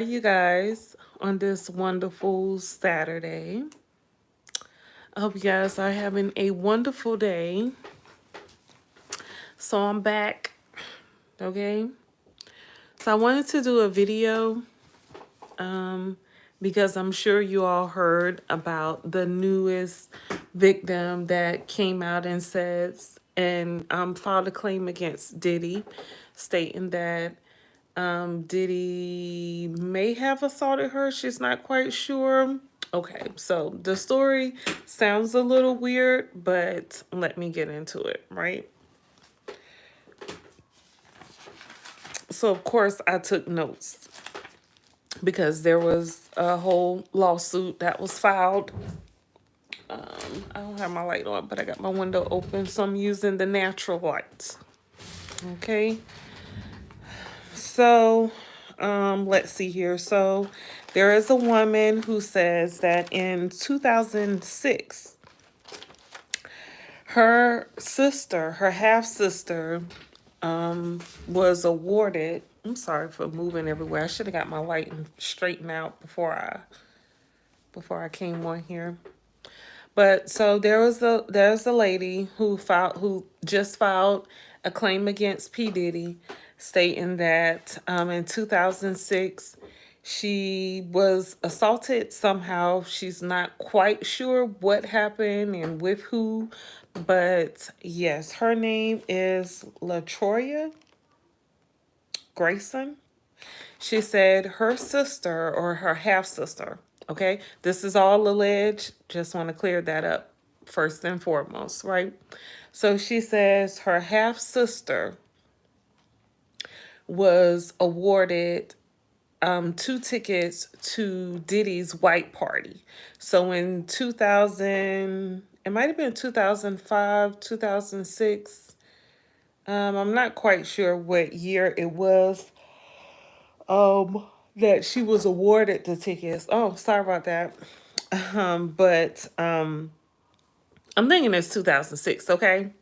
You guys on this wonderful Saturday. I hope you guys are having a wonderful day. So I'm back, okay? So I wanted to do a video because I'm sure you all heard about the newest victim that came out and says and filed a claim against Diddy, stating that Diddy may have assaulted her. She's not quite sure. Okay, so the story sounds a little weird, but let me get into it, right? So, of course, I took notes because there was a whole lawsuit that was filed. I don't have my light on, but I got my window open, so I'm using the natural light. Okay. So, let's see here. So, there is a woman who says that in 2006, her sister, her half sister, was awarded. I'm sorry for moving everywhere. I should have got my light straightened out before I came on here. But so there's a lady who just filed a claim against P Diddy, stating that in 2006 she was assaulted somehow. She's not quite sure what happened and with who, but yes, her name is LaTroya Grayson. She said her sister or her half sister, okay? This is all alleged. Just want to clear that up first and foremost, right? So she says her half sister was awarded two tickets to Diddy's white party. So in 2000, it might have been 2005, 2006. I'm not quite sure what year it was. That she was awarded the tickets. Oh, sorry about that. But I'm thinking it's 2006, okay?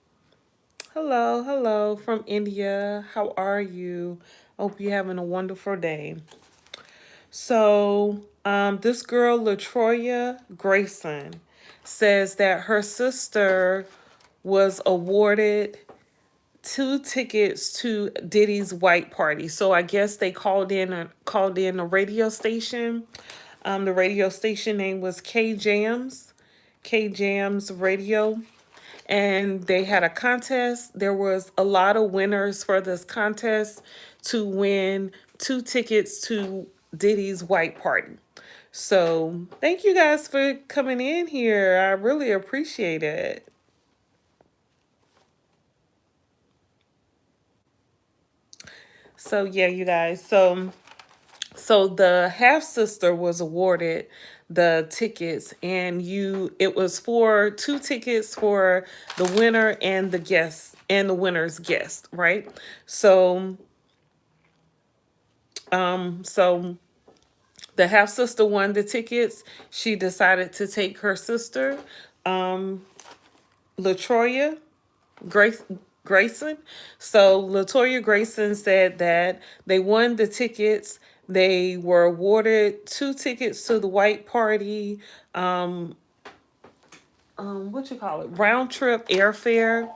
Hello from India. How are you? Hope you're having a wonderful day. So, this girl, LaTroya Grayson, says that her sister was awarded two tickets to Diddy's white party. So I guess they called in a radio station. The radio station name was K Jams Radio, and they had a contest. There was a lot of winners for this contest to win two tickets to Diddy's white party. So thank you guys for coming in here. I really appreciate it. So yeah, you guys. So the half sister was awarded the tickets, and it was for two tickets for the winner and the guest and the winner's guest, right? So the half sister won the tickets. She decided to take her sister, Latroya Grace Grayson. So Latoya Grayson said that they won the tickets. They were awarded two tickets to the white party. What you call it? Round trip airfare.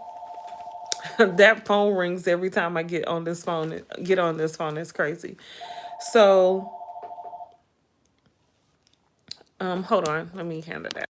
That phone rings every time I get on this phone. Get on this phone. It's crazy. So, hold on. Let me handle that.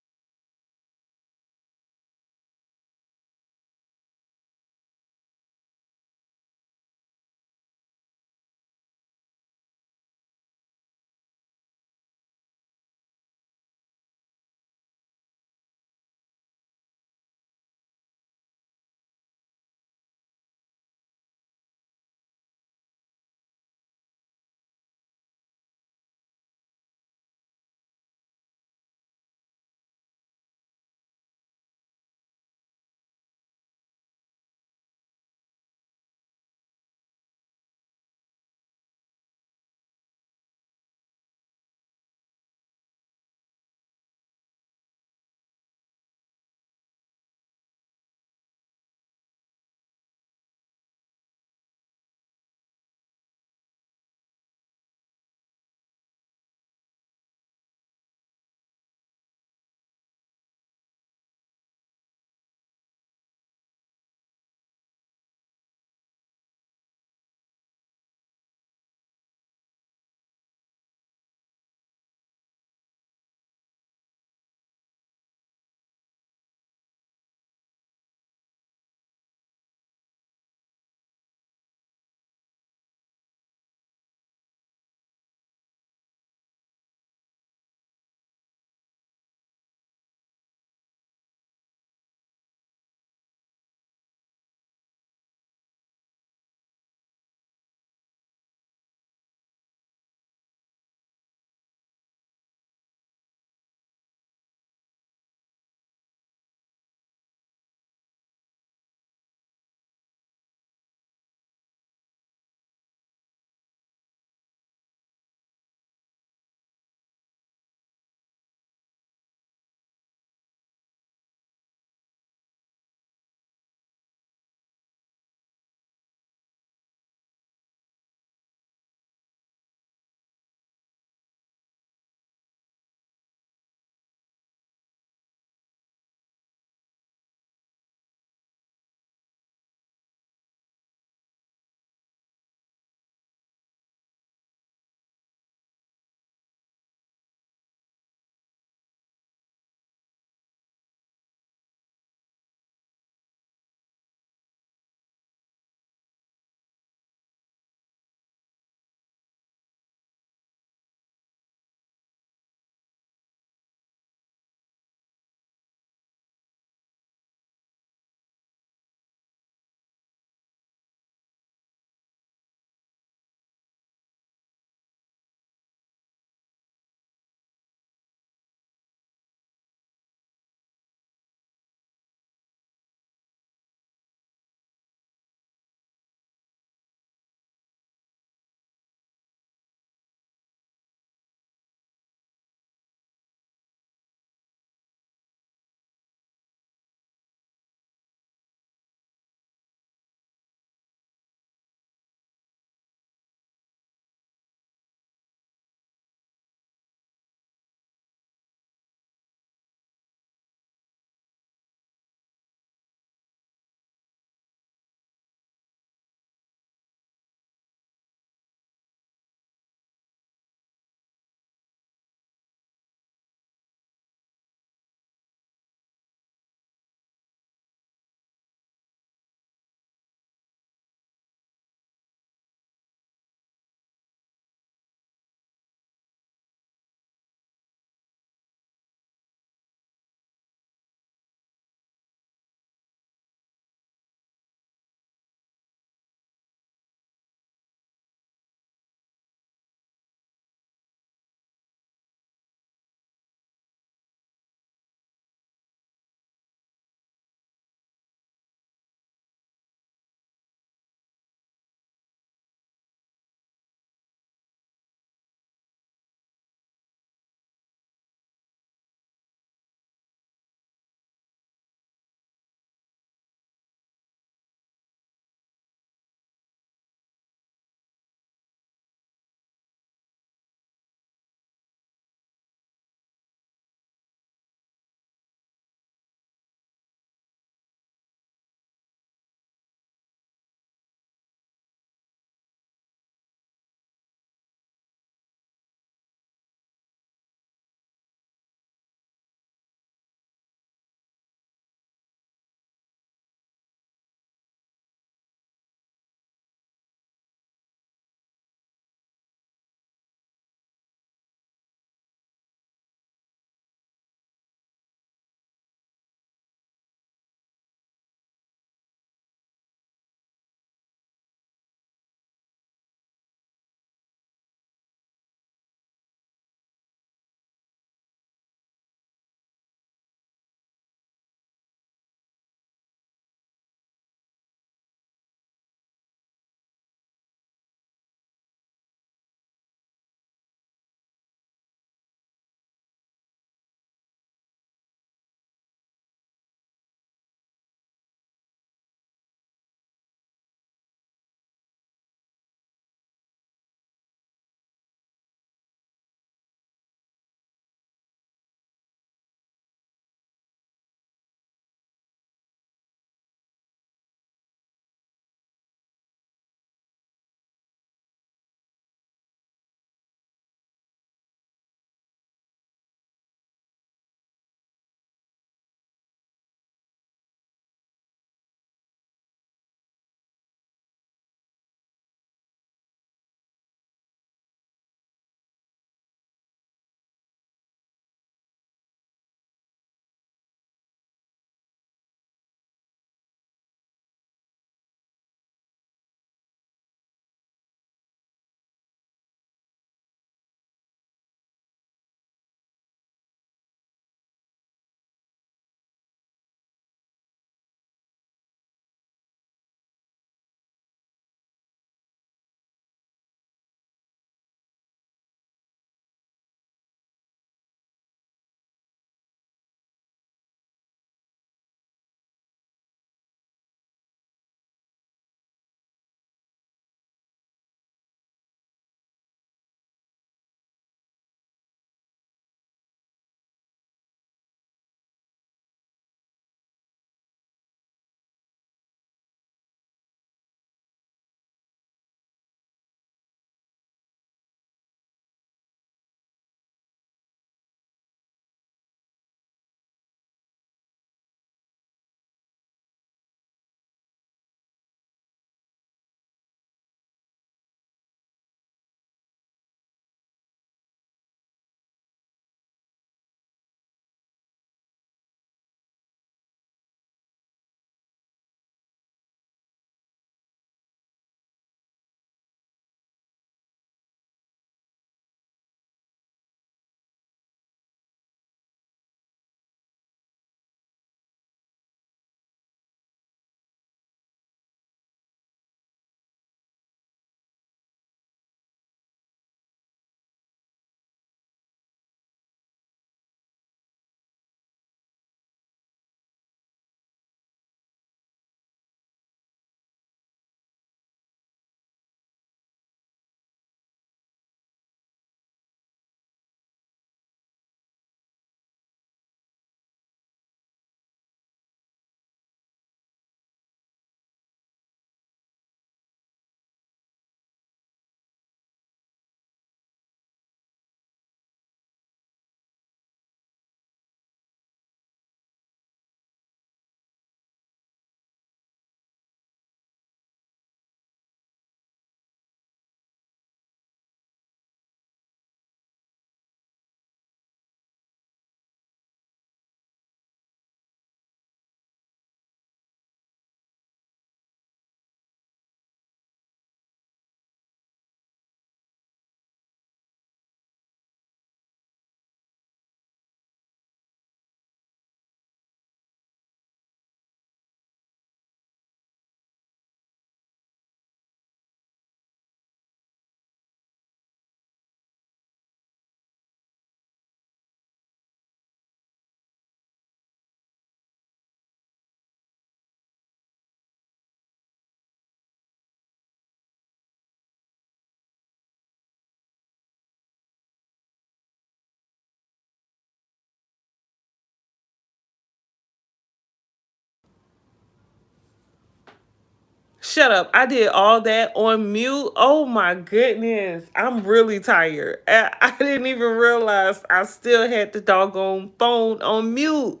Shut up. I did all that on mute. Oh my goodness. I'm really tired. I didn't even realize I still had the doggone phone on mute.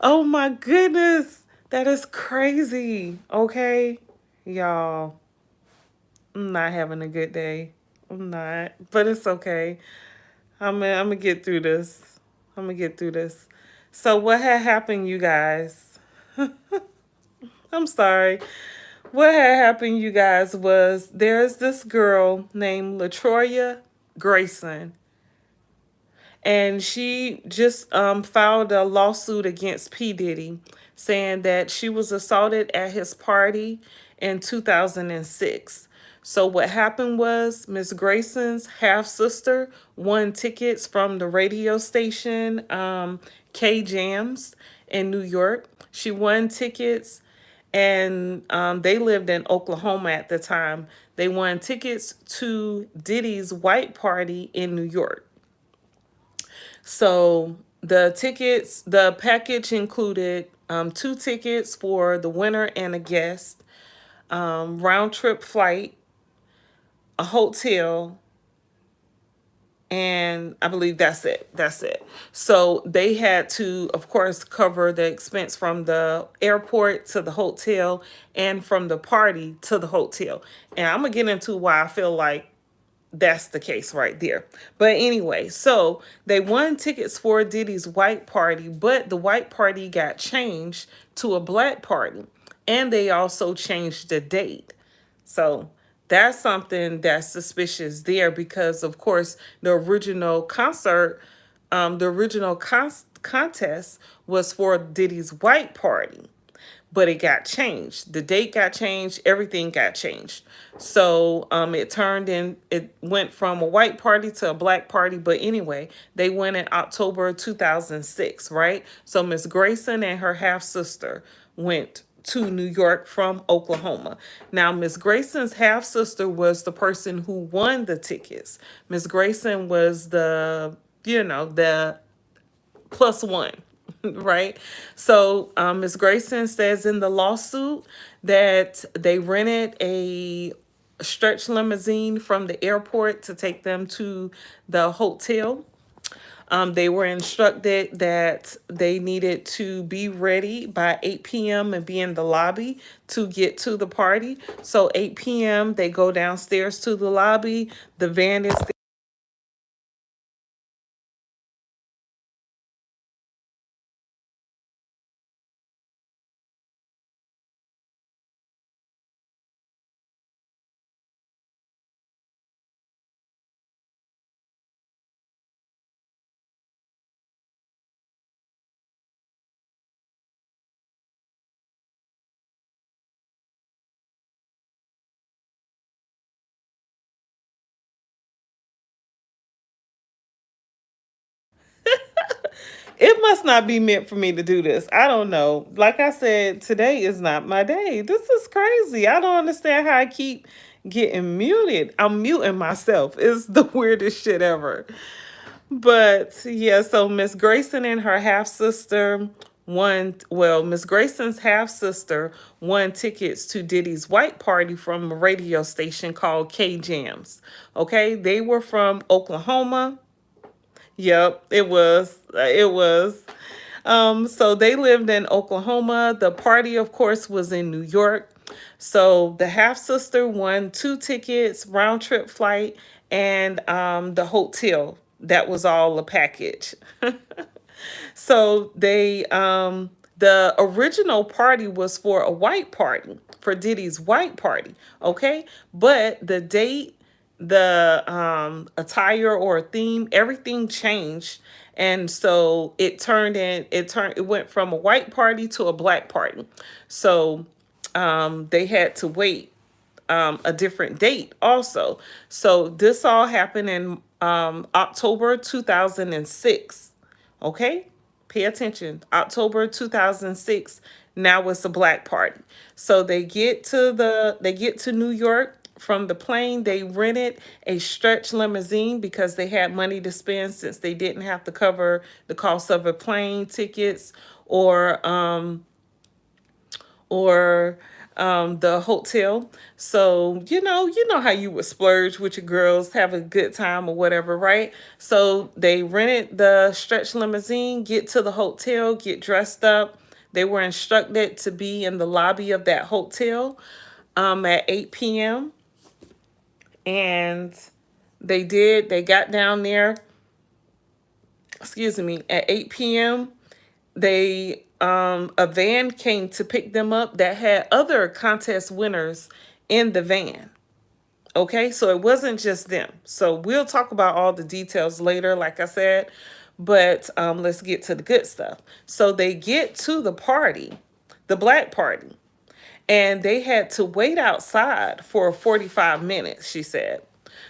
Oh my goodness. That is crazy. Okay. Y'all, I'm not having a good day. I'm not. But it's okay. I'm gonna get through this. I'm gonna get through this. So what had happened, you guys? I'm sorry. What had happened, you guys, was there's this girl named Latroya Grayson, and she just filed a lawsuit against P Diddy, saying that she was assaulted at his party in 2006. So what happened was Miss Grayson's half sister won tickets from the radio station K Jams in New York. She won tickets, and they lived in Oklahoma at the time. They won tickets to Diddy's white party in New York. So the package included two tickets for the winner and a guest, round trip flight, a hotel, and I believe that's it. That's it. So they had to, of course, cover the expense from the airport to the hotel and from the party to the hotel. And I'm going to get into why I feel like that's the case right there. But anyway, so they won tickets for Diddy's white party, but the white party got changed to a black party. And they also changed the date. So that's something that's suspicious there because, of course, the original concert, the original contest was for Diddy's white party, but it got changed. The date got changed. Everything got changed. So it went from a white party to a black party. But anyway, they went in October 2006, right? So Miss Grayson and her half sister went to New York from Oklahoma. Now, Miss Grayson's half sister was the person who won the tickets. Miss Grayson was the plus one, right? So Ms. Grayson says in the lawsuit that they rented a stretch limousine from the airport to take them to the hotel. They were instructed that they needed to be ready by 8 p.m. and be in the lobby to get to the party. So 8 p.m. they go downstairs to the lobby. The van is It must not be meant for me to do this. I don't know. Like I said, today is not my day. This is crazy. I don't understand how I keep getting muted. I'm muting myself. It's the weirdest shit ever. But yeah, so Miss Grayson and her half sister Miss Grayson's half sister won tickets to Diddy's white party from a radio station called K Jams. Okay, they were from Oklahoma. Yep, it was. It was. So they lived in Oklahoma. The party, of course, was in New York. So the half sister won two tickets, round trip flight, and the hotel. That was all a package. So the original party was for a white party, for Diddy's white party, okay? But the date, the attire or theme, everything changed. And so it went from a white party to a black party. So they had to wait a different date also. So this all happened in October 2006. Okay? Pay attention. October 2006. Now it's a black party. So they get to New York from the plane. They rented a stretch limousine because they had money to spend since they didn't have to cover the cost of a plane tickets or the hotel. So, you know how you would splurge with your girls, have a good time or whatever, right? So they rented the stretch limousine, get to the hotel, get dressed up. They were instructed to be in the lobby of that hotel at 8 p.m. And they did. They got down there, excuse me, at 8 p.m. They a van came to pick them up that had other contest winners in the van. Okay, so it wasn't just them. So we'll talk about all the details later, like I said, but let's get to the good stuff. So they get to the party, the black party, and they had to wait outside for 45 minutes, she said.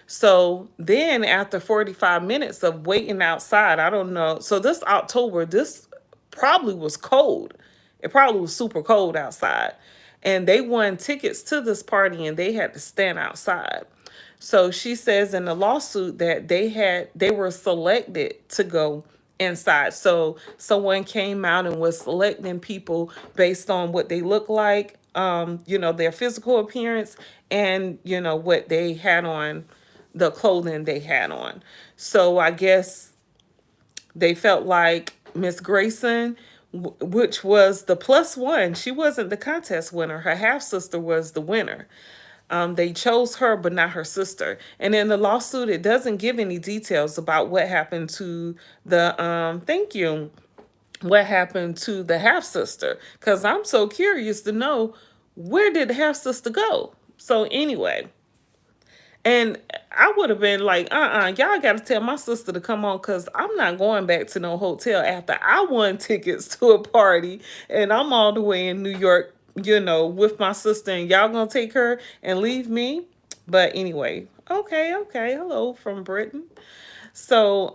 So then after 45 minutes of waiting outside, I don't know. So this October, this probably was cold. It probably was super cold outside. And they won tickets to this party and they had to stand outside. So she says in the lawsuit that they were selected to go inside. So someone came out and was selecting people based on what they look like, their physical appearance and, what they had on, the clothing they had on. So I guess they felt like Miss Grayson, which was the plus one, she wasn't the contest winner. Her half sister was the winner. They chose her, but not her sister. And in the lawsuit, it doesn't give any details about what happened to thank you, what happened to the half sister. Because I'm so curious to know, where did the half sister go? So anyway, and I would have been like, y'all got to tell my sister to come on because I'm not going back to no hotel after I won tickets to a party and I'm all the way in New York, with my sister and y'all gonna take her and leave me. But anyway, okay. Hello from Britain. So,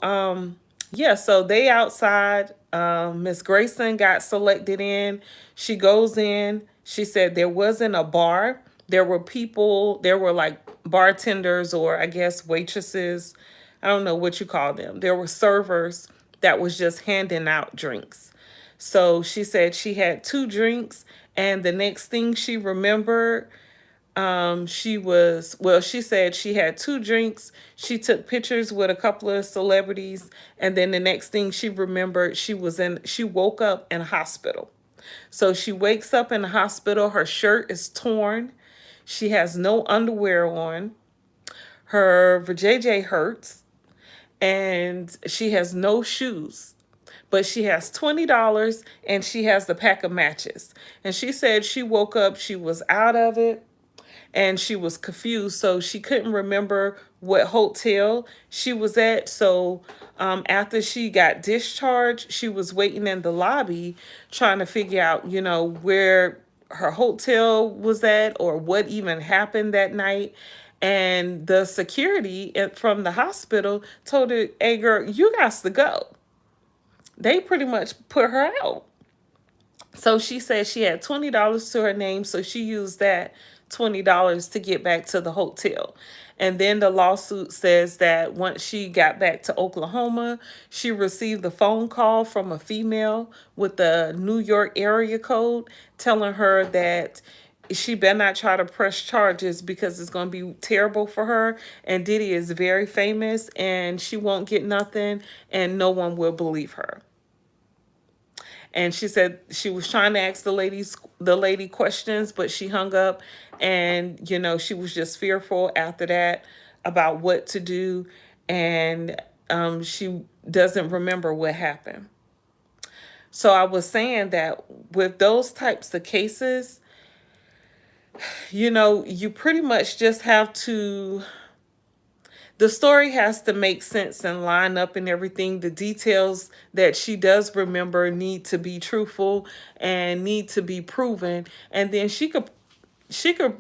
yeah, so they outside. Miss Grayson got selected in. She goes in. She said there wasn't a bar. There were people, there were like bartenders or I guess waitresses. I don't know what you call them. There were servers that was just handing out drinks. So she said she had two drinks, and the next thing she remembered, she said she had two drinks. She took pictures with a couple of celebrities. And then the next thing she remembered, she woke up in a hospital. So she wakes up in the hospital. Her shirt is torn. She has no underwear on. Her vajayjay hurts. And she has no shoes. But she has $20 and she has the pack of matches. And she said she woke up, she was out of it and she was confused. So she couldn't remember what hotel she was at. So after she got discharged, she was waiting in the lobby trying to figure out, where her hotel was at or what even happened that night. And the security from the hospital told her, hey, girl, you got to go. They pretty much put her out. So she said she had $20 to her name, so she used that $20 to get back to the hotel. And then the lawsuit says that once she got back to Oklahoma, she received a phone call from a female with the New York area code telling her that she better not try to press charges because it's going to be terrible for her. And Diddy is very famous and she won't get nothing and no one will believe her. And she said she was trying to ask the lady questions, but she hung up. And, she was just fearful after that about what to do. And she doesn't remember what happened. So I was saying that with those types of cases, you pretty much just have to, the story has to make sense and line up and everything. The details that she does remember need to be truthful and need to be proven. And then she could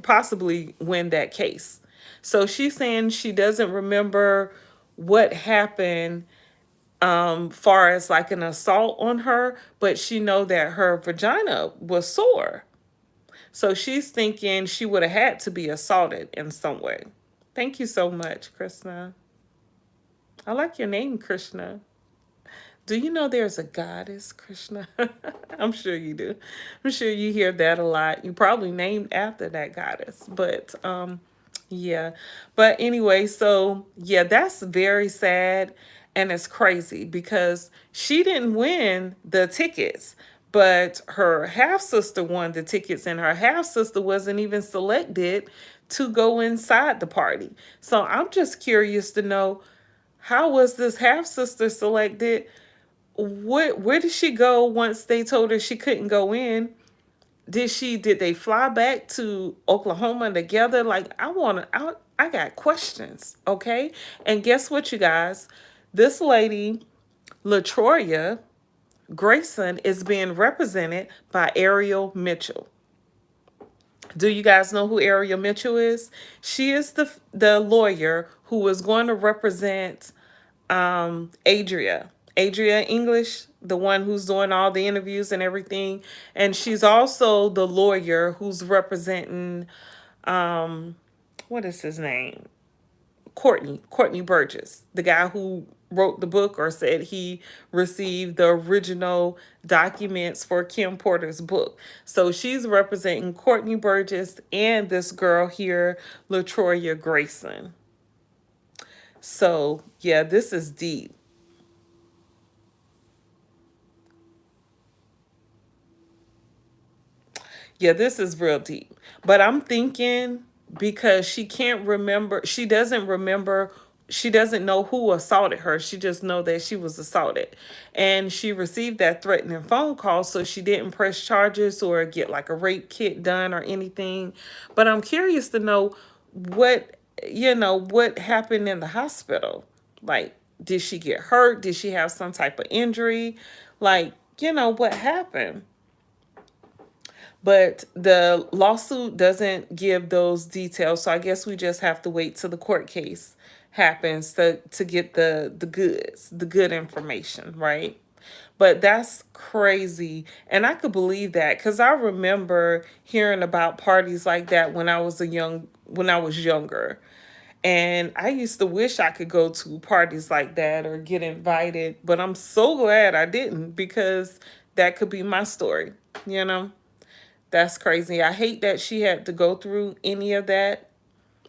possibly win that case. So she's saying she doesn't remember what happened far as like an assault on her, but she know that her vagina was sore. So she's thinking she would have had to be assaulted in some way. Thank you so much, Krishna. I like your name, Krishna. Do you know there's a goddess, Krishna? I'm sure you do. I'm sure you hear that a lot. You probably named after that goddess. But yeah. But anyway, so yeah, that's very sad and it's crazy because she didn't win the tickets, but her half sister won the tickets and her half sister wasn't even selected to go inside the party. So I'm just curious to know, how was this half sister selected? Where did she go once they told her she couldn't go in? Did they fly back to Oklahoma together? Like, I got questions, okay? And guess what, you guys? This lady, Latroya Grayson, is being represented by Ariel Mitchell. Do you guys know who Ariel Mitchell is? She is the lawyer who was going to represent Adria English, the one who's doing all the interviews and everything. And she's also the lawyer who's representing, what is his name? Courtney Burgess, the guy who wrote the book or said he received the original documents for Kim Porter's book. So she's representing Courtney Burgess and this girl here, Latroya Grayson. So yeah, this is deep. Yeah, this is real deep. But I'm thinking because she doesn't know who assaulted her. She just know that she was assaulted. And she received that threatening phone call, so she didn't press charges or get like a rape kit done or anything. But I'm curious to know what happened in the hospital. Like, did she get hurt? Did she have some type of injury? Like, what happened? But the lawsuit doesn't give those details, so I guess we just have to wait till the court case happens to get the goods, the good information, right? But that's crazy. And I could believe that because I remember hearing about parties like that when I was younger. And I used to wish I could go to parties like that or get invited, but I'm so glad I didn't because that could be my story, you know? That's crazy. I hate that she had to go through any of that,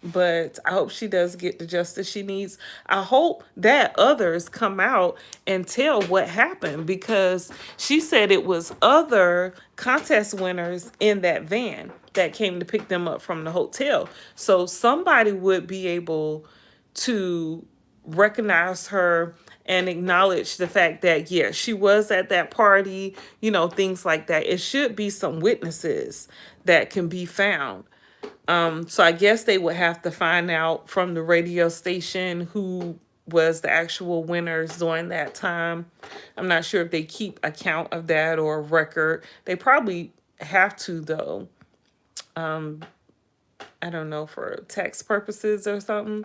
but I hope she does get the justice she needs. I hope that others come out and tell what happened because she said it was other contest winners in that van that came to pick them up from the hotel. So somebody would be able to recognize her and acknowledge the fact that, yeah, she was at that party, things like that. It should be some witnesses that can be found. So I guess they would have to find out from the radio station who was the actual winners during that time. I'm not sure if they keep account of that or a record. They probably have to, though. I don't know, for tax purposes or something.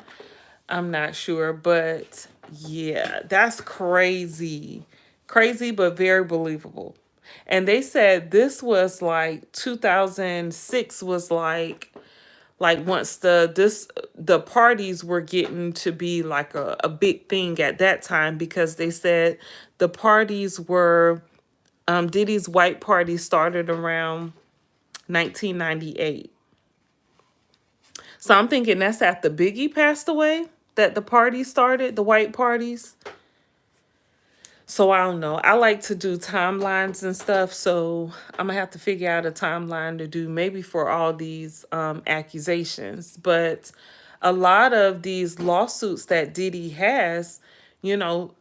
I'm not sure, but yeah, that's crazy. Crazy, but very believable. And they said this was like 2006 was like once the parties were getting to be like a big thing at that time because they said the parties were Diddy's white party started around 1998. So I'm thinking that's after Biggie passed away that the party started, the white parties. So I don't know. I like to do timelines and stuff. So I'm going to have to figure out a timeline to do maybe for all these accusations. But a lot of these lawsuits that Diddy has,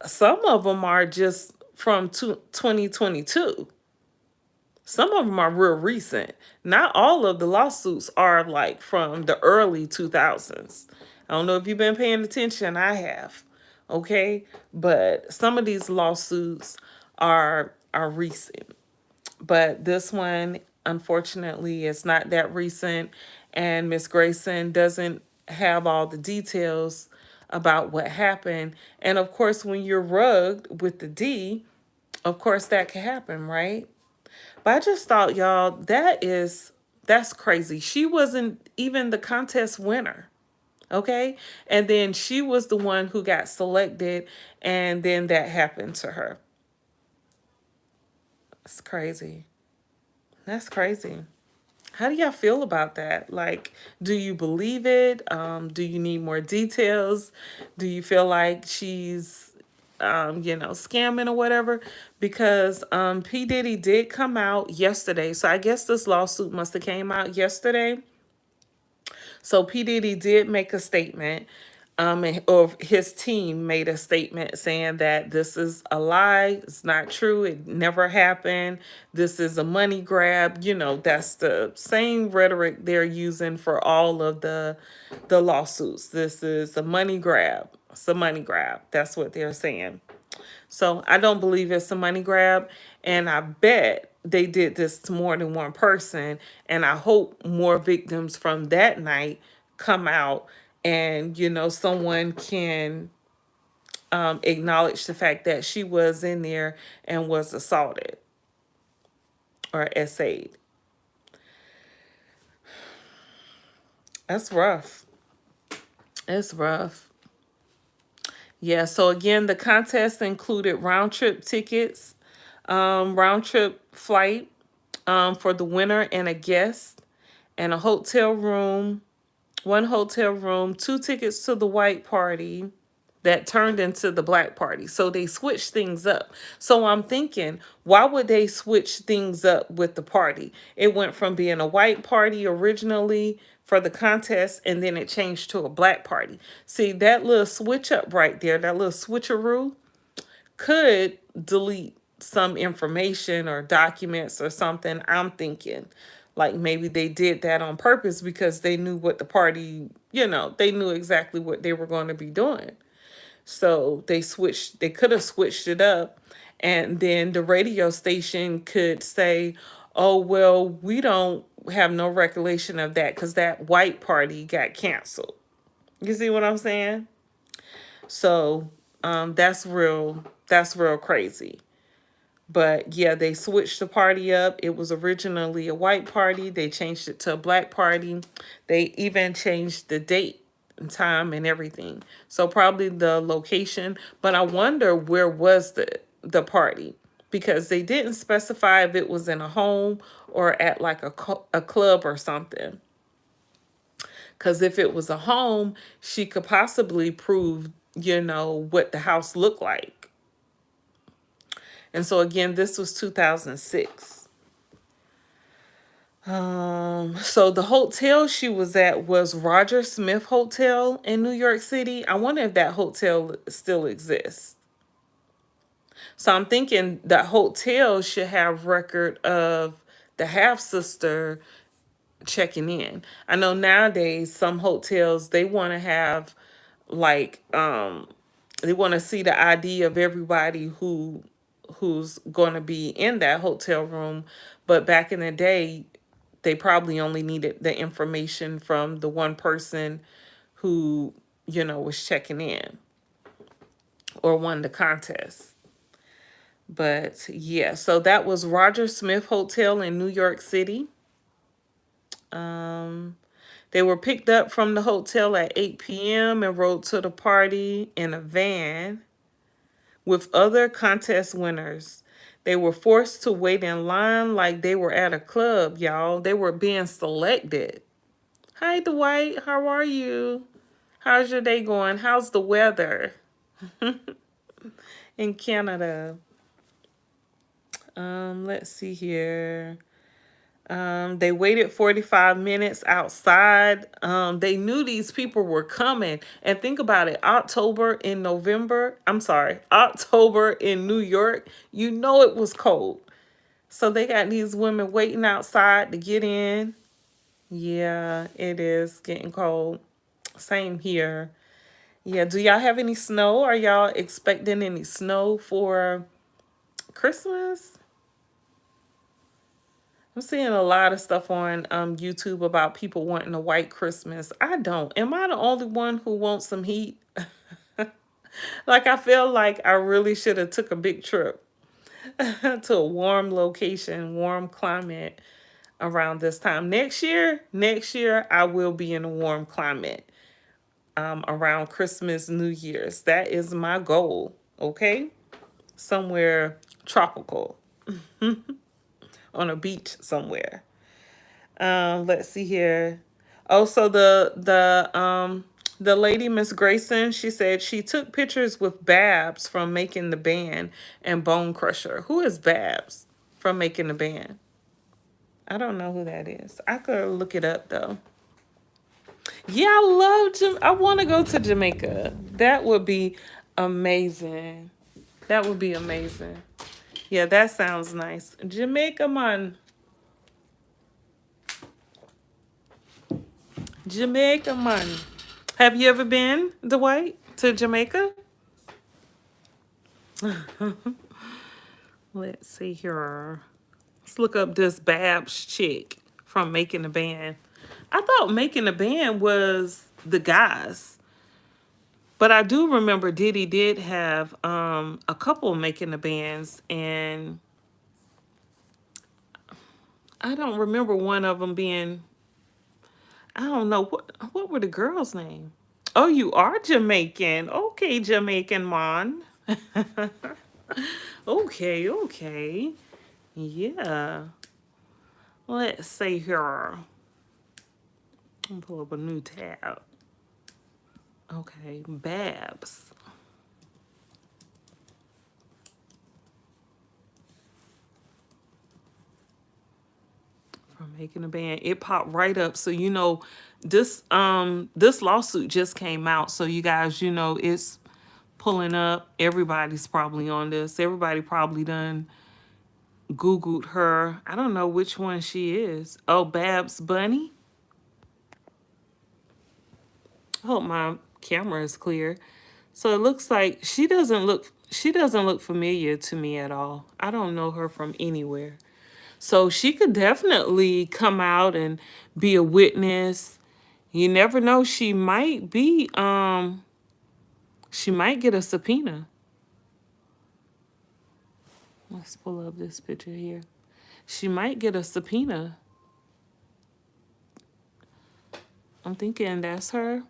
some of them are just from 2022. Some of them are real recent. Not all of the lawsuits are like from the early 2000s. I don't know if you've been paying attention. I have. Okay? But some of these lawsuits are recent. But this one, unfortunately, is not that recent. And Miss Grayson doesn't have all the details about what happened. And of course, when you're rugged with the D, of course that can happen, right? But I just thought, y'all, that's crazy. She wasn't even the contest winner. Okay? And then she was the one who got selected, and then that happened to her. It's crazy. That's crazy. How do y'all feel about that? Like, do you believe it? Do you need more details? Do you feel like she's, scamming or whatever? Because P Diddy did come out yesterday, so I guess this lawsuit must have came out yesterday. So P Diddy did make a statement, or his team made a statement saying that this is a lie. It's not true. It never happened. This is a money grab. You know, that's the same rhetoric they're using for all of the lawsuits. This is a money grab. It's a money grab. That's what they're saying. So I don't believe it's a money grab. And I bet they did this to more than one person. And I hope more victims from that night come out and, someone can acknowledge the fact that she was in there and was assaulted or essayed. That's rough. It's rough. Yeah, so again, the contest included round trip tickets, round trip flight for the winner and a guest, and a hotel room, one hotel room, 2 tickets to the white party that turned into the black party. So they switched things up. So I'm thinking, why would they switch things up with the party? It went from being a white party originally for the contest, and then it changed to a black party. See, that little switch up right there, that little switcheroo, could delete some information or documents or something. I'm thinking like maybe they did that on purpose because they knew what the party, they knew exactly what they were going to be doing. So they could have switched it up, and then the radio station could say, oh, well, we don't have no recollection of that because that white party got canceled. You see what I'm saying? So that's real crazy. But yeah, they switched the party up. It was originally a white party. They changed it to a black party. They even changed the date and time and everything. So probably the location. But I wonder where was the party, because they didn't specify if it was in a home or at like a club or something. Because if it was a home, she could possibly prove, what the house looked like. And so again, this was 2006. So the hotel she was at was Roger Smith Hotel in New York City. I wonder if that hotel still exists. So I'm thinking that hotel should have record of the half sister checking in. I know nowadays some hotels, they want to have like they want to see the ID of everybody who's going to be in that hotel room, but back in the day they probably only needed the information from the one person who was checking in or won the contest. But yeah, so that was Roger Smith Hotel in New York City. They were picked up from the hotel at 8 p.m. and rode to the party in a van with other contest winners. They were forced to wait in line like they were at a club, y'all. They were being selected. Hi, Dwight. How are you? How's your day going? How's the weather in Canada? Let's see here. They waited 45 minutes outside. They knew these people were coming. And think about it, October in New York, it was cold. So they got these women waiting outside to get in. Yeah, it is getting cold. Same here. Yeah, do y'all have any snow? Are y'all expecting any snow for Christmas? I'm seeing a lot of stuff on YouTube about people wanting a white Christmas. I don't. Am I the only one who wants some heat? Like, I feel like I really should have took a big trip to a warm location, warm climate around this time. Next year, I will be in a warm climate around Christmas, New Year's. That is my goal, okay? Somewhere tropical. on a beach somewhere. Let's see here. Oh, so the lady, Miss Grayson, she said she took pictures with Babs from Making the Band and Bone Crusher. Who is Babs from Making the Band? I don't know who that is. I could look it up though. Yeah, I want to go to Jamaica. That would be amazing. That would be amazing. Yeah, that sounds nice. Jamaica, man. Jamaica, man. Have you ever been, Dwight, to Jamaica? Let's see here. Let's look up this Babs chick from Making the Band. I thought Making the Band was the guys. But I do remember Diddy did have a couple Making the Bands, and I don't remember one of them being, I don't know, what were the girls' name? Oh, you are Jamaican. Okay, Jamaican man. Okay, okay. Yeah. Let's see here. I'll pull up a new tab. Okay, Babs. From Making a Band. It popped right up. So you know, this lawsuit just came out. So you guys, you know, it's pulling up. Everybody's probably on this. Everybody probably done Googled her. I don't know which one she is. Oh, Babs Bunny. I hope my camera is clear. So it looks like she doesn't look familiar to me at all. I don't know her from anywhere. So she could definitely come out and be a witness. You never know, she might get a subpoena. Let's pull up this picture here. She might get a subpoena. I'm thinking that's her.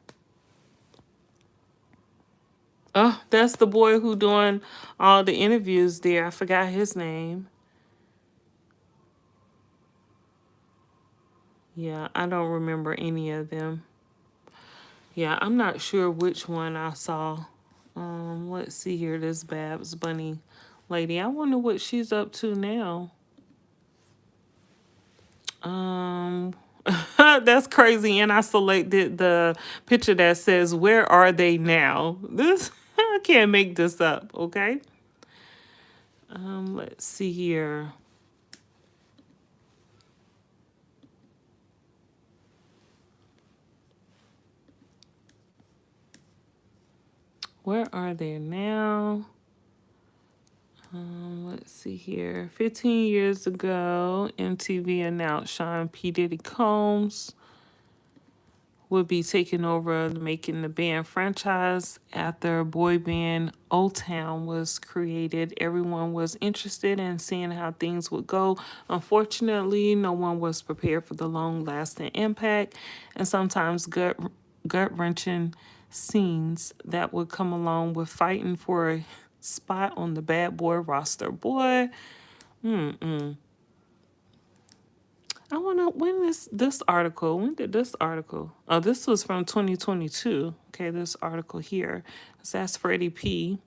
Oh, that's the boy who doing all the interviews there. I forgot his name. Yeah, I don't remember any of them. Yeah, I'm not sure which one I saw. Let's see here, this Babs Bunny lady. I wonder what she's up to now. That's crazy. And I selected the picture that says, "Where are they now?" This I can't make this up, okay? Let's see here. Where are they now? Let's see here. 15 years ago, MTV announced Sean P. Diddy Combs would be taking over the Making the Band franchise after boy band Old Town was created. Everyone was interested in seeing how things would go. Unfortunately, no one was prepared for the long-lasting impact and sometimes gut-wrenching scenes that would come along with fighting for a spot on the bad boy roster. Boy, I wonder when did this article? Oh, this was from 2022. Okay, this article here. That's Freddie P.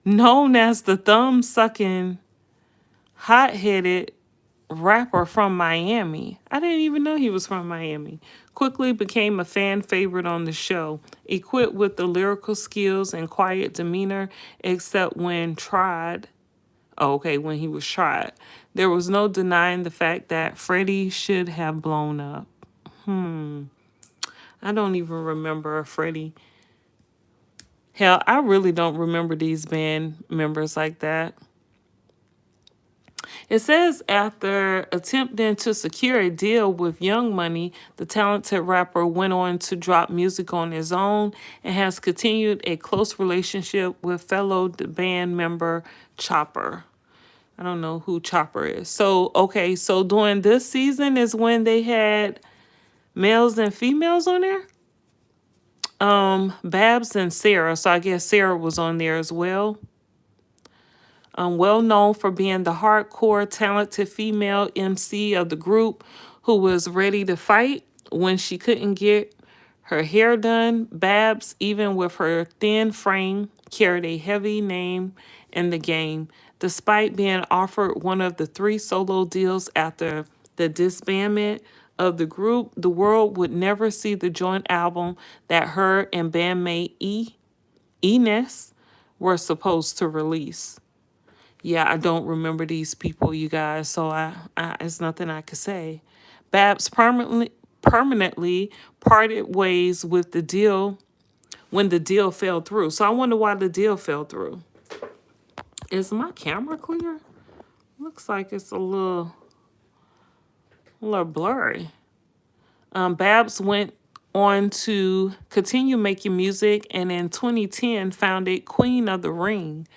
Known as the thumb-sucking, hot-headed rapper from Miami. I didn't even know he was from Miami. Quickly became a fan favorite on the show, equipped with the lyrical skills and quiet demeanor, except when tried. Oh, okay, when he was tried. There was no denying the fact that Freddie should have blown up. I don't even remember Freddie. Hell, I really don't remember these band members like that. It says after attempting to secure a deal with Young Money, the talented rapper went on to drop music on his own and has continued a close relationship with fellow band member Chopper. I don't know who Chopper is. So, okay, so during this season is when they had males and females on there? Babs and Sarah. So I guess Sarah was on there as well. Well known for being the hardcore, talented female MC of the group who was ready to fight when she couldn't get her hair done. Babs, even with her thin frame, carried a heavy name in the game. Despite being offered one of the 3 solo deals after the disbandment of the group, the world would never see the joint album that her and bandmate Enes were supposed to release. Yeah, I don't remember these people, you guys, so it's nothing I could say. Babs permanently parted ways with the deal when the deal fell through. So I wonder why the deal fell through. Is my camera clear? Looks like it's a little blurry. Babs went on to continue making music and in 2010 founded Queen of the Ring,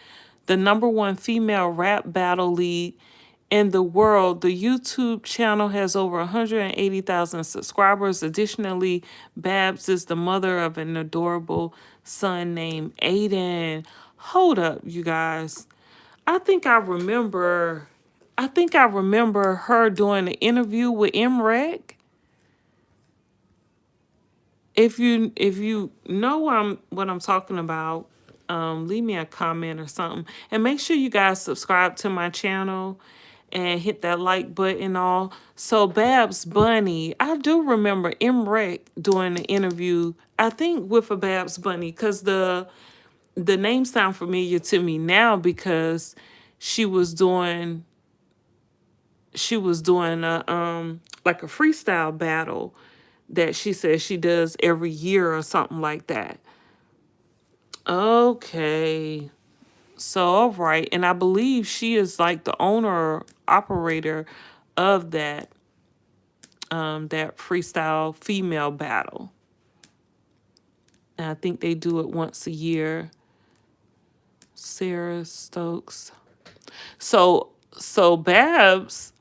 the #1 female rap battle league in the world. The YouTube channel has over 180,000 subscribers. Additionally, Babs is the mother of an adorable son named Aiden. Hold up, you guys. I think I remember her doing an interview with MREC. If you know what I'm talking about, leave me a comment or something. And make sure you guys subscribe to my channel and hit that like button and all. So Babs Bunny, I do remember MREC doing an interview, I think with a Babs Bunny, because the name sound familiar to me now because she was doing a like a freestyle battle that she says she does every year or something like that. Okay. So, all right. And I believe she is like the owner, operator of that freestyle female battle. And I think they do it once a year. Sarah Stokes. So Babs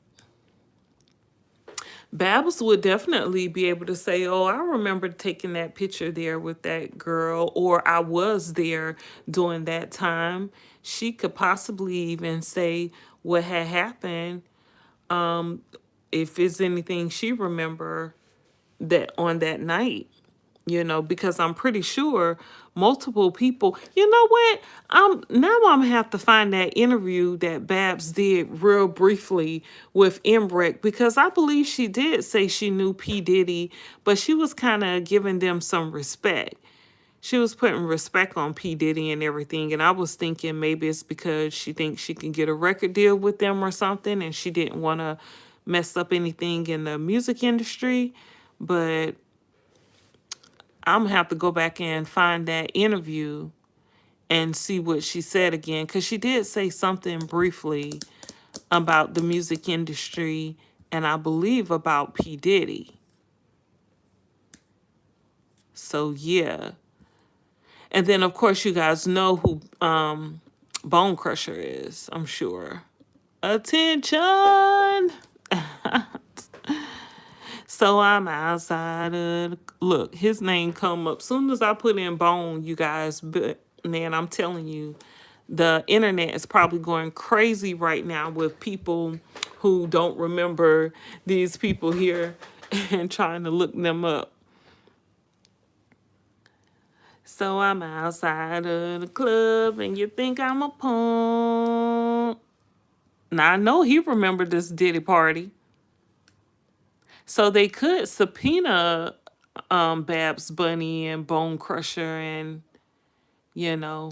would definitely be able to say, oh, I remember taking that picture there with that girl, or I was there during that time. She could possibly even say what had happened, if it's anything she remember that on that night. Because I'm pretty sure multiple people, you know what? I'm gonna have to find that interview that Babs did real briefly with Embrek, because I believe she did say she knew P Diddy, but she was kind of giving them some respect. She was putting respect on P Diddy and everything, and I was thinking maybe it's because she thinks she can get a record deal with them or something, and she didn't want to mess up anything in the music industry. But I'm gonna have to go back and find that interview and see what she said again, because she did say something briefly about the music industry and I believe about P Diddy. So yeah. And then of course you guys know who Bone Crusher is, I'm sure. Attention. So I'm outside of look, his name come up. Soon as I put in Bone, you guys, but man, I'm telling you, the internet is probably going crazy right now with people who don't remember these people here and trying to look them up. So I'm outside of the club and you think I'm a punk. Now I know he remembered this Diddy party. So they could subpoena Babs Bunny and Bone Crusher and, you know,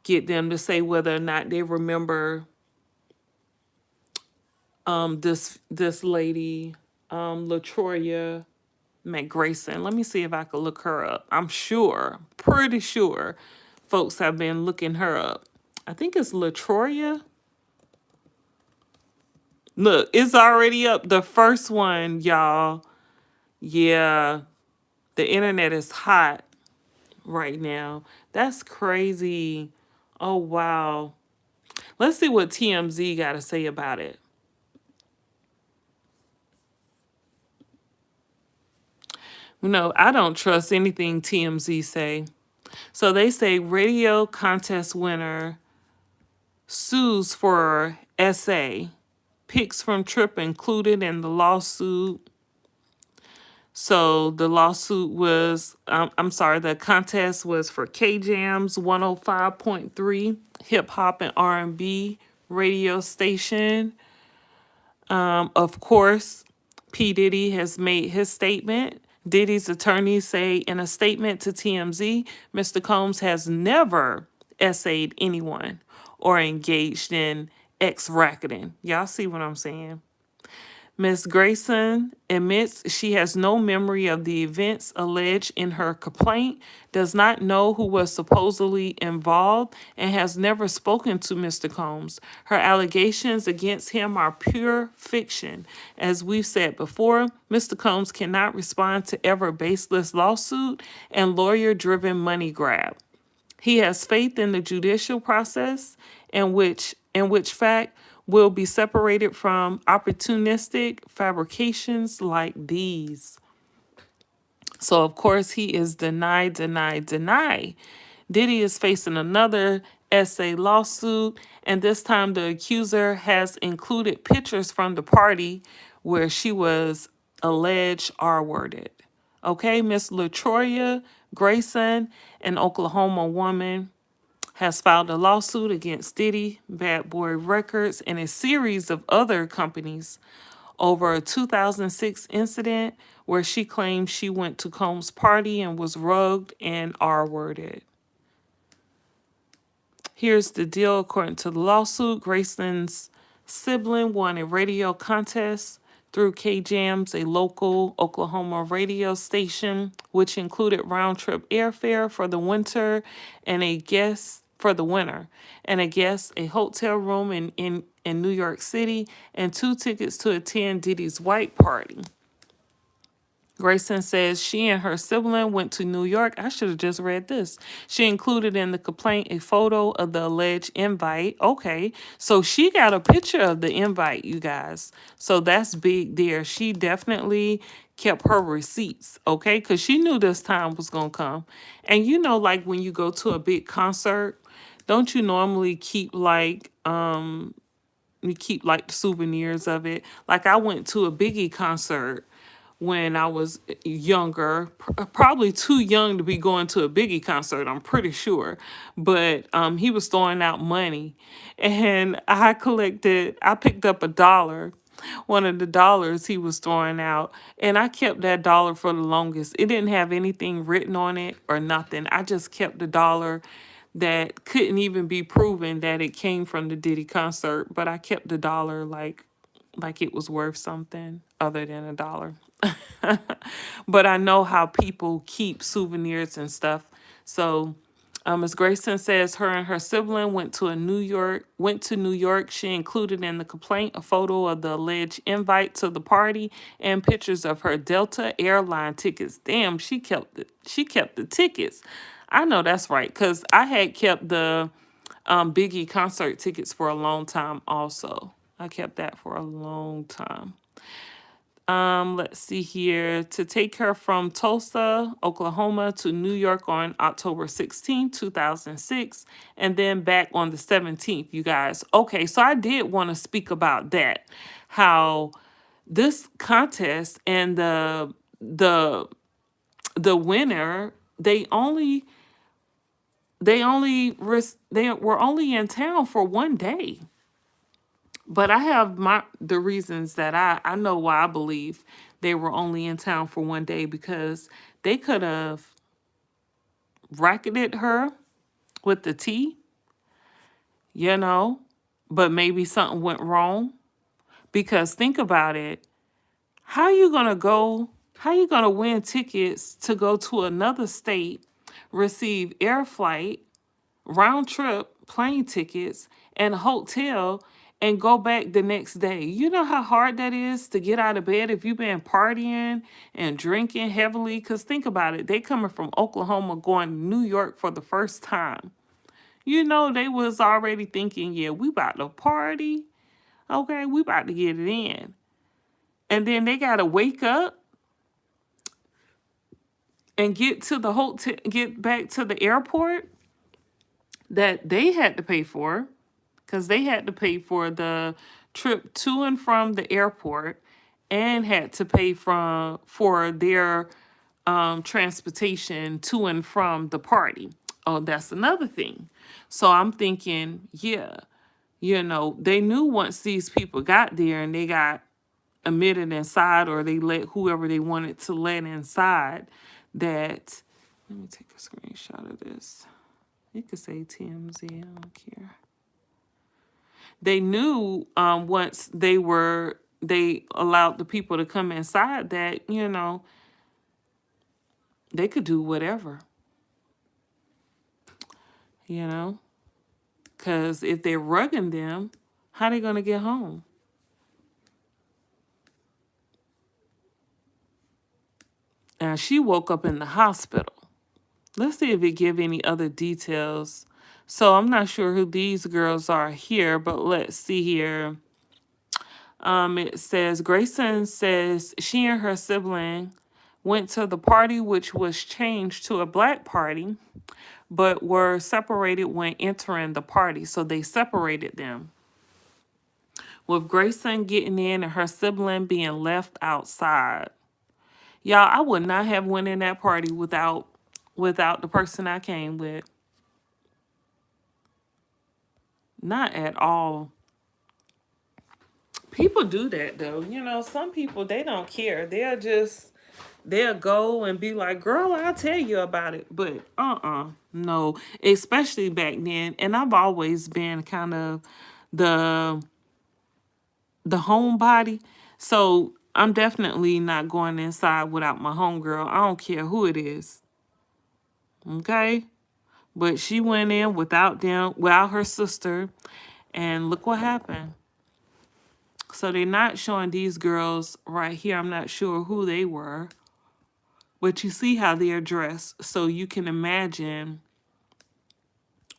get them to say whether or not they remember this lady, LaTroya McGrayson. Let me see if I can look her up. I'm sure, pretty sure, folks have been looking her up. I think it's LaTroya. Look, it's already up. The first one, y'all. Yeah, the internet is hot right now. That's crazy. Oh, wow. Let's see what TMZ got to say about it. No, I don't trust anything TMZ say. So they say radio contest winner sues for SA. Pics from trip included in the lawsuit. So the lawsuit was, I'm sorry, the contest was for K-Jam's 105.3 hip hop and R&B radio station. Of course, P Diddy has made his statement. Diddy's attorneys say in a statement to TMZ, Mr. Combs has never essayed anyone or engaged in ex-racketing. Y'all see what I'm saying? Ms. Grayson admits she has no memory of the events alleged in her complaint, does not know who was supposedly involved, and has never spoken to Mr. Combs. Her allegations against him are pure fiction. As we've said before, Mr. Combs cannot respond to ever baseless lawsuit and lawyer-driven money grab. He has faith in the judicial process in which fact will be separated from opportunistic fabrications like these. So of course he is deny. Diddy is facing another SA lawsuit, and this time the accuser has included pictures from the party where she was alleged R-worded. Okay, Miss LaTroya Grayson, an Oklahoma woman, has filed a lawsuit against Diddy, Bad Boy Records, and a series of other companies over a 2006 incident where she claims she went to Combs' party and was rugged and R-worded. Here's the deal. According to the lawsuit, Grayson's sibling won a radio contest through K-Jams, a local Oklahoma radio station, which included round-trip airfare for the winter and a guest for the winter, and a guest, a hotel room in New York City, and 2 tickets to attend Diddy's white party. Grayson says she and her sibling went to New York. I should have just read this. She included in the complaint a photo of the alleged invite. Okay, so she got a picture of the invite, you guys. So that's big there. She definitely kept her receipts, okay? Because she knew this time was going to come. And you know, like when you go to a big concert, don't you normally keep like the souvenirs of it? Like I went to a Biggie concert when I was younger, probably too young to be going to a Biggie concert, I'm pretty sure. But he was throwing out money, and I picked up $1, one of the dollars he was throwing out, and I kept that dollar for the longest. It didn't have anything written on it or nothing. I just kept the dollar that couldn't even be proven that it came from the Diddy concert, but I kept the dollar like it was worth something other than $1. But I know how people keep souvenirs and stuff. So Ms. Grayson says her and her sibling went to New York. She included in the complaint a photo of the alleged invite to the party and pictures of her Delta airline tickets. Damn, she kept the tickets. I know that's right, because I had kept the Biggie concert tickets for a long time also. I kept that for a long time. Let's see here. To take her from Tulsa, Oklahoma to New York on October 16th, 2006, and then back on the 17th, you guys. Okay, so I did want to speak about that. How this contest and the winner, they were only in town for one day. But I have the reasons that I know why I believe they were only in town for one day, because they could have racketed her with the tea, but maybe something went wrong. Because think about it. How you going to win tickets to go to another state, receive air flight, round trip plane tickets, and a hotel, and go back the next day? You know how hard that is to get out of bed if you've been partying and drinking heavily? Because think about it. They coming from Oklahoma going to New York for the first time. They was already thinking, yeah, we about to party. Okay, we about to get it in. And then they got to wake up and get to the get back to the airport that they had to pay for, because they had to pay for the trip to and from the airport and had to pay for their transportation to and from the party. Oh, that's another thing. So I'm thinking, yeah, they knew once these people got there and they got admitted inside, or they let whoever they wanted to let inside, that, let me take a screenshot of this. You could say TMZ, I don't care. They knew once they allowed the people to come inside that, they could do whatever, because if they're rugging them, how they going to get home? And she woke up in the hospital. Let's see if it give any other details. So I'm not sure who these girls are here, but let's see here. It says, Grayson says she and her sibling went to the party, which was changed to a black party, but were separated when entering the party. So they separated them, with Grayson getting in and her sibling being left outside. Y'all, I would not have went in that party without the person I came with. Not at all. People do that though. Some people, they don't care. They'll go and be like, girl, I'll tell you about it. But no, especially back then. And I've always been kind of the homebody. So I'm definitely not going inside without my homegirl. I don't care who it is. Okay? But she went in without her sister, and look what happened. So they're not showing these girls right here. I'm not sure who they were. But you see how they're dressed. So you can imagine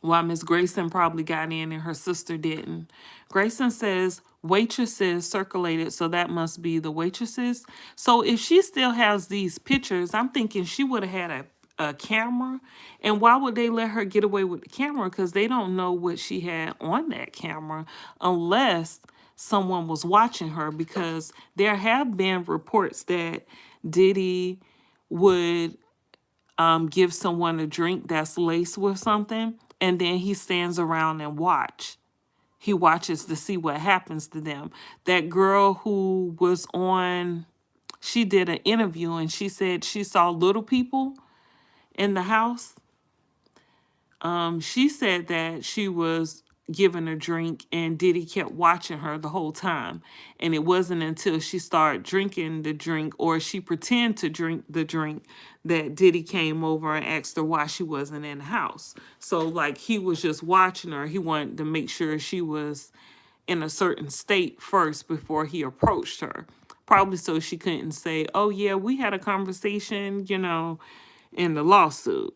why Miss Grayson probably got in and her sister didn't. Grayson says waitresses circulated, so that must be the waitresses. So if she still has these pictures, I'm thinking she would have had a camera. And why would they let her get away with the camera? Because they don't know what she had on that camera unless someone was watching her, because there have been reports that Diddy would give someone a drink that's laced with something, and then he stands around and watch. He watches to see what happens to them. That girl who was she did an interview and she said she saw little people in the house. She said that she was given a drink and Diddy kept watching her the whole time. And it wasn't until she started drinking the drink, or she pretended to drink the drink, that Diddy came over and asked her why she wasn't in the house. So like he was just watching her. He wanted to make sure she was in a certain state first before he approached her. Probably so she couldn't say, oh yeah, we had a conversation, in the lawsuit.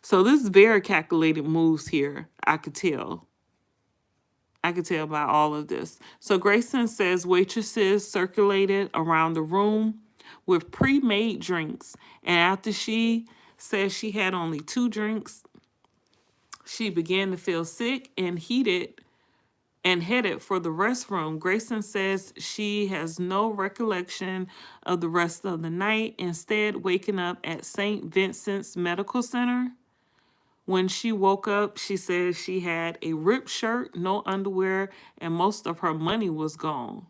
So this is very calculated moves here. I could tell by all of this. So Grayson says waitresses circulated around the room with pre-made drinks. And after she says she had only 2 drinks, she began to feel sick and heated and headed for the restroom. Grayson says she has no recollection of the rest of the night, instead waking up at St. Vincent's Medical Center. When she woke up, she said she had a ripped shirt, no underwear, and most of her money was gone.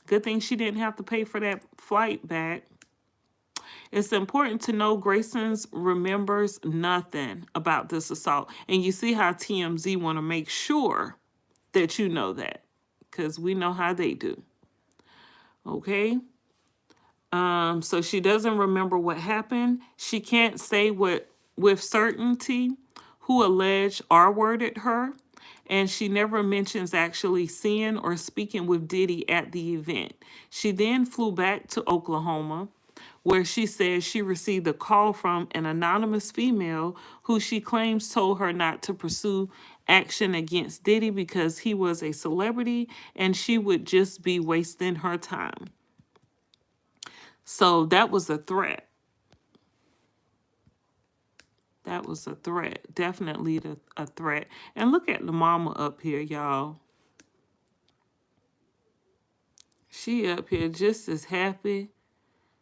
Good thing she didn't have to pay for that flight back. It's important to know Grayson's remembers nothing about this assault. And you see how TMZ want to make sure that you know that, because we know how they do. Okay? So she doesn't remember what happened. She can't say with certainty who alleged R-worded her. And she never mentions actually seeing or speaking with Diddy at the event. She then flew back to Oklahoma, where she says she received a call from an anonymous female who she claims told her not to pursue action against Diddy because he was a celebrity and she would just be wasting her time. So that was a threat. That was a threat. Definitely a threat. And look at the mama up here, y'all. She up here just as happy.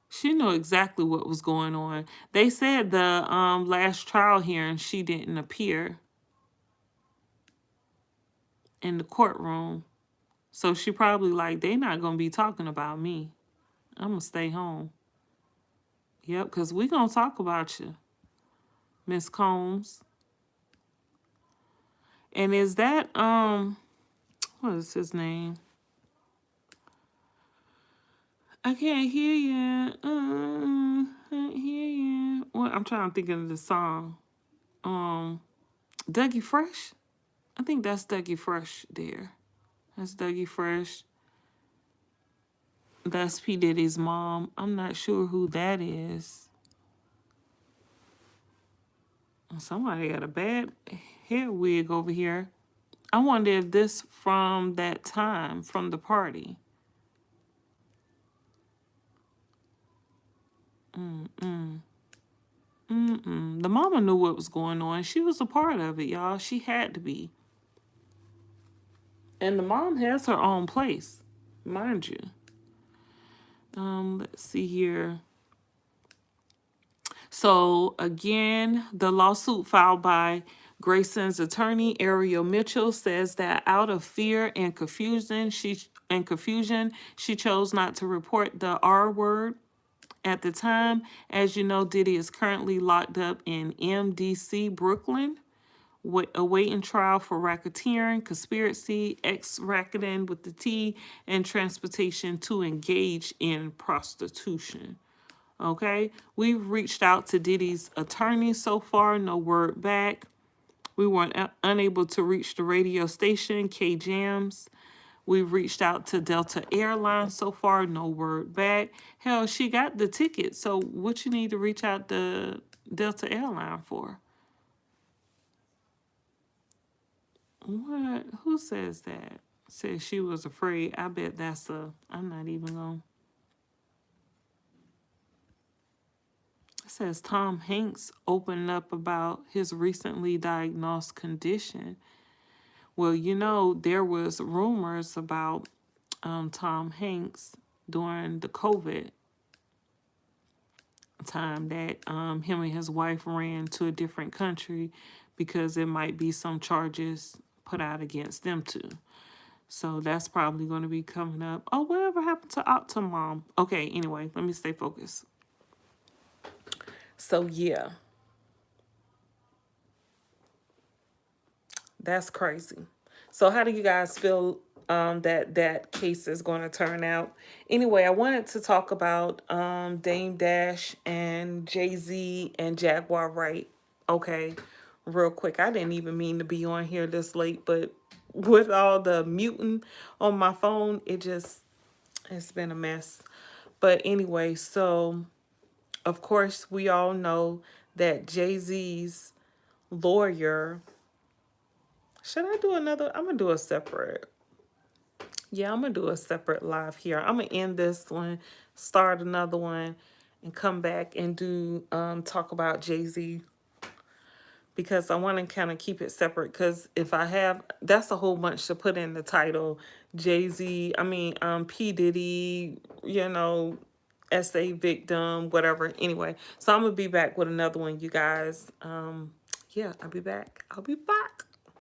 She knew exactly what was going on. They said the last trial hearing she didn't appear in the courtroom. So she probably like, they not going to be talking about me. I'm going to stay home. Yep, because we going to talk about you, Miss Combs. And is that, what is his name? I can't hear you. Can't hear you. Well, I'm trying to think of the song. Dougie Fresh? I think that's Dougie Fresh there. That's Dougie Fresh. That's P Diddy's mom. I'm not sure who that is. Somebody got a bad hair wig over here. I wonder if this from that time, from the party. The mama knew what was going on. She was a part of it, y'all. She had to be. And the mom has her own place, mind you. Let's see here. So again, the lawsuit filed by Grayson's attorney, Ariel Mitchell, says that out of fear and confusion, she chose not to report the R word at the time. As you know, Diddy is currently locked up in MDC, Brooklyn, awaiting trial for racketeering, conspiracy, ex-racketing with the T, and transportation to engage in prostitution. Okay, we've reached out to Diddy's attorney so far, no word back. We weren't unable to reach the radio station, K Jams. We've reached out to Delta Airlines so far, no word back. Hell, she got the ticket, so what you need to reach out to Delta Airline for? What? Who says that? Says she was afraid. I bet that's I'm not even gonna. It says Tom Hanks opened up about his recently diagnosed condition. Well, you know, there was rumors about Tom Hanks during the COVID time that him and his wife ran to a different country because there might be some charges put out against them too. So that's probably going to be coming up. Oh, whatever happened to Optimum? Okay, anyway, let me stay focused. So yeah, that's crazy. So how do you guys feel that case is going to turn out? Anyway, I wanted to talk about Dame Dash and Jay-Z and Jaguar Wright. Okay, real quick. I didn't even mean to be on here this late, but with all the muting on my phone, it's been a mess. But anyway, so of course we all know that Jay-Z's lawyer. Should I do another? I'm going to do a separate. Yeah, I'm going to do a separate live here. I'm going to end this one, start another one, and come back and do talk about Jay-Z. Because I want to kind of keep it separate. Because if I have, that's a whole bunch to put in the title. Jay-Z, P Diddy, you know, SA victim, whatever. Anyway, so I'm going to be back with another one, you guys. Yeah, I'll be back.